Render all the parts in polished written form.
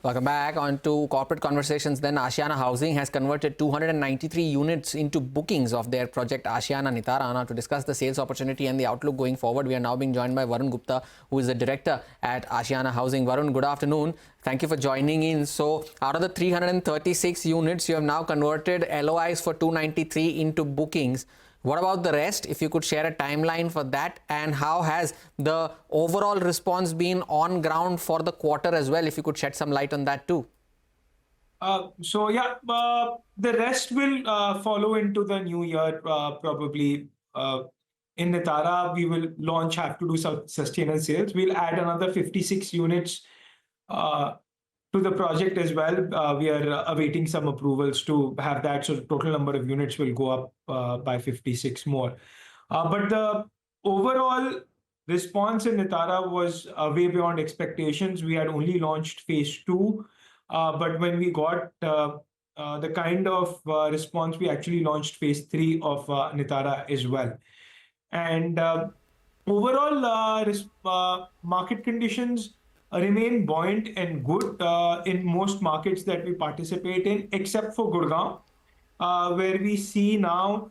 Welcome back on to Corporate Conversations. Then Ashiana Housing has converted 293 units into bookings of their project Ashiana Nitara. Now, to discuss the sales opportunity and the outlook going forward, we are now being joined by Varun Gupta, who is the director at Ashiana Housing. Varun, good afternoon. Thank you for joining in. So, out of the 336 units, you have now converted LOIs for 293 into bookings. What about the rest? If you could share a timeline for that, and how has the overall response been on ground for the quarter as well? If you could shed some light on that too. The rest will follow into the new year probably. In Nitara, we will have to do some sustainable sales. We'll add another 56 units to the project as well. We are awaiting some approvals to have that, so the total number of units will go up by 56 more. But the overall response in Nitara was way beyond expectations. We had only launched phase 2, but when we got the kind of response, we actually launched phase 3 of Nitara as well. And overall market conditions remain buoyant and good in most markets that we participate in, except for Gurgaon, where we see now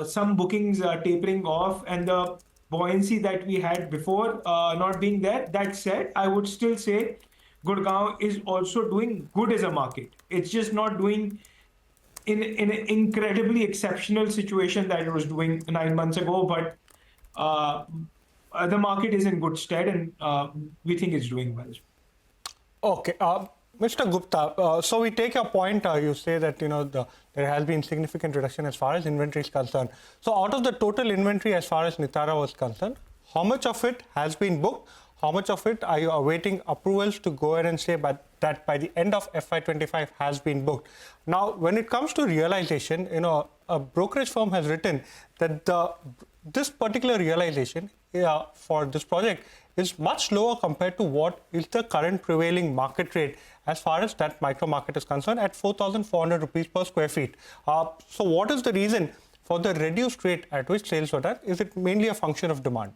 some bookings tapering off and the buoyancy that we had before not being there. That said, I would still say Gurgaon is also doing good as a market. It's just not doing in an incredibly exceptional situation that it was doing 9 months ago, but the market is in good stead, and we think it's doing well. Okay, Mr. Gupta, so we take your point. You say that there has been significant reduction as far as inventory is concerned. So out of the total inventory as far as Nitara was concerned, how much of it has been booked? How much of it are you awaiting approvals to go ahead and say that by the end of FY25 has been booked? Now, when it comes to realization, a brokerage firm has written that this particular realization for this project is much lower compared to what is the current prevailing market rate as far as that micro market is concerned at 4,400 rupees per square feet. So what is the reason for the reduced rate at which sales were done? Is it mainly a function of demand?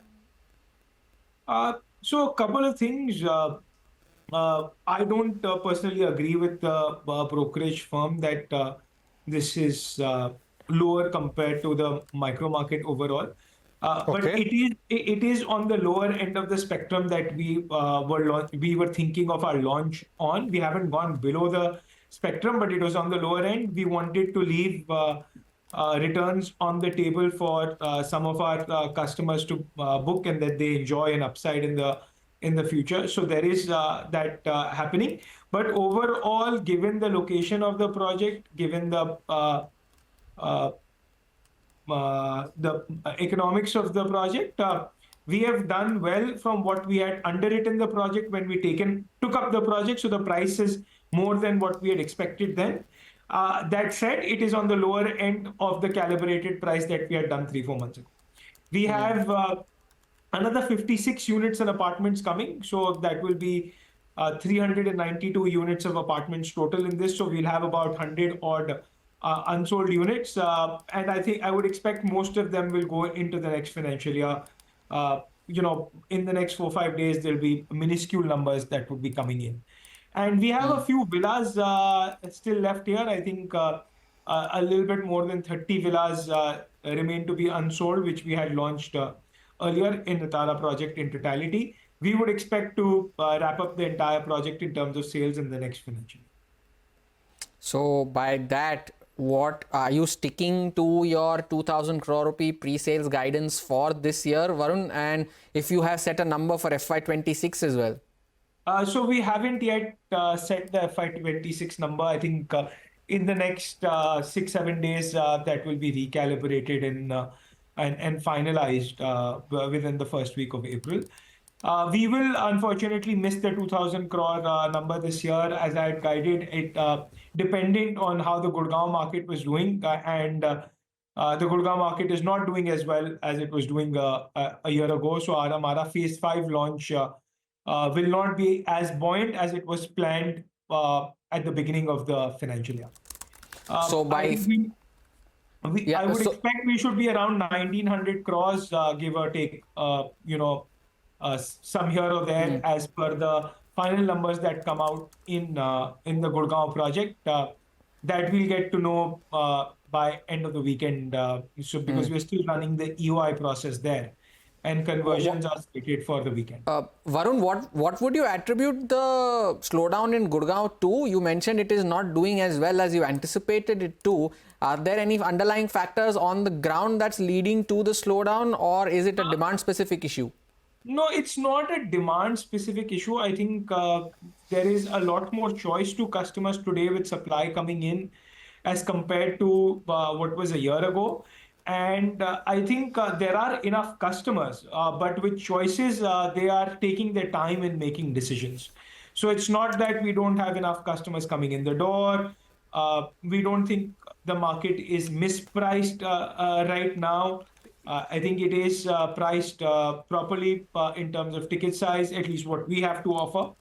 So a couple of things. I don't personally agree with the brokerage firm that this is lower compared to the micro market overall. But it is on the lower end of the spectrum that we were thinking of our launch on. We haven't gone below the spectrum, but it was on the lower end. We wanted to leave returns on the table for some of our customers to book, and that they enjoy an upside in the future. So there is that happening. But overall, given the location of the project, given the economics of the project, we have done well from what we had underwritten the project when we took up the project. So the price is more than what we had expected then. That said, it is on the lower end of the calibrated price that we had done 3-4 months ago. We have another 56 units and apartments coming. So that will be 392 units of apartments total in this. So we'll have about 100 odd unsold units, and I would expect most of them will go into the next financial year. In the next 4-5 days, there'll be minuscule numbers that would be coming in. And we have a few villas still left here. I think a little bit more than 30 villas remain to be unsold, which we had launched earlier in the Nitara project in totality. We would expect to wrap up the entire project in terms of sales in the next financial year. So by that, what are you sticking to your 2,000 crore rupee pre-sales guidance for this year, Varun? And if you have set a number for FY26 as well? So we haven't yet set the FY26 number. I think in the next 6-7 days, that will be recalibrated and finalized within the first week of April. We will unfortunately miss the 2,000 crore number this year, as I had guided it, dependent on how the Gurgaon market was doing. And the Gurgaon market is not doing as well as it was doing a year ago. So our phase 5 launch will not be as buoyant as it was planned at the beginning of the financial year. So by I would expect we should be around 1,900 crores, give or take, some here or there, as per the final numbers that come out in the Gurgaon project that we'll get to know by end of the weekend. So because we're still running the EOI process there, and conversions are slated for the weekend. Varun, what would you attribute the slowdown in Gurgaon to? You mentioned it is not doing as well as you anticipated it to. Are there any underlying factors on the ground that's leading to the slowdown, or is it a demand-specific issue? No, it's not a demand-specific issue. I think there is a lot more choice to customers today with supply coming in as compared to what was a year ago. And I think there are enough customers, but with choices, they are taking their time in making decisions. So it's not that we don't have enough customers coming in the door. We don't think the market is mispriced right now. I think it is priced properly in terms of ticket size, at least what we have to offer.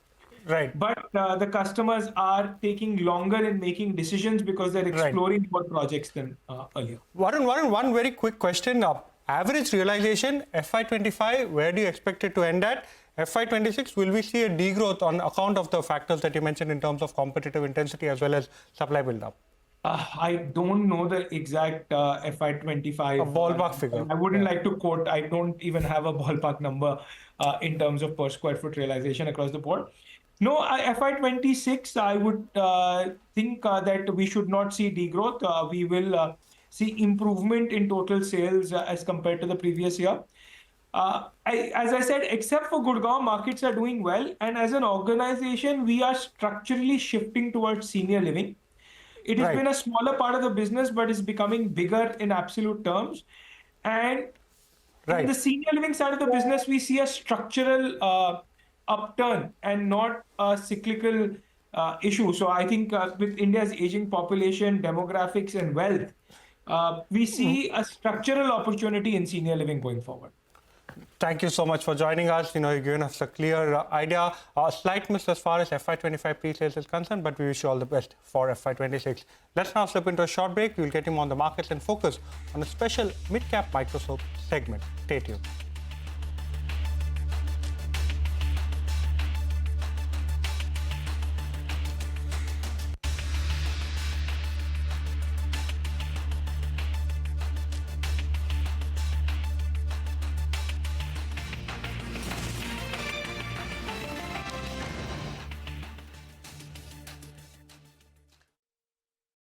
Right. But the customers are taking longer in making decisions because they're exploring more projects than earlier. Varun, one very quick question. Average realization, FY25, where do you expect it to end at? FY26, will we see a degrowth on account of the factors that you mentioned in terms of competitive intensity as well as supply build-up? I don't know the exact FY25. A ballpark figure. I wouldn't like to quote. I don't even have a ballpark number in terms of per square foot realization across the board. No, FY26, I would think that we should not see degrowth. We will see improvement in total sales as compared to the previous year. As I said, except for Gurgaon, markets are doing well. And as an organization, we are structurally shifting towards senior living. It has been a smaller part of the business, but it's becoming bigger in absolute terms. And in the senior living side of the business, we see a structural upturn and not a cyclical issue. So I think with India's aging population, demographics, and wealth, we see a structural opportunity in senior living going forward. Thank you so much for joining us. You've given us a clear idea. A slight miss as far as FY25 pre-sales is concerned, but we wish you all the best for FY26. Let's now slip into a short break. We'll get him on the markets and focus on a special mid-cap micro segment. Stay tuned.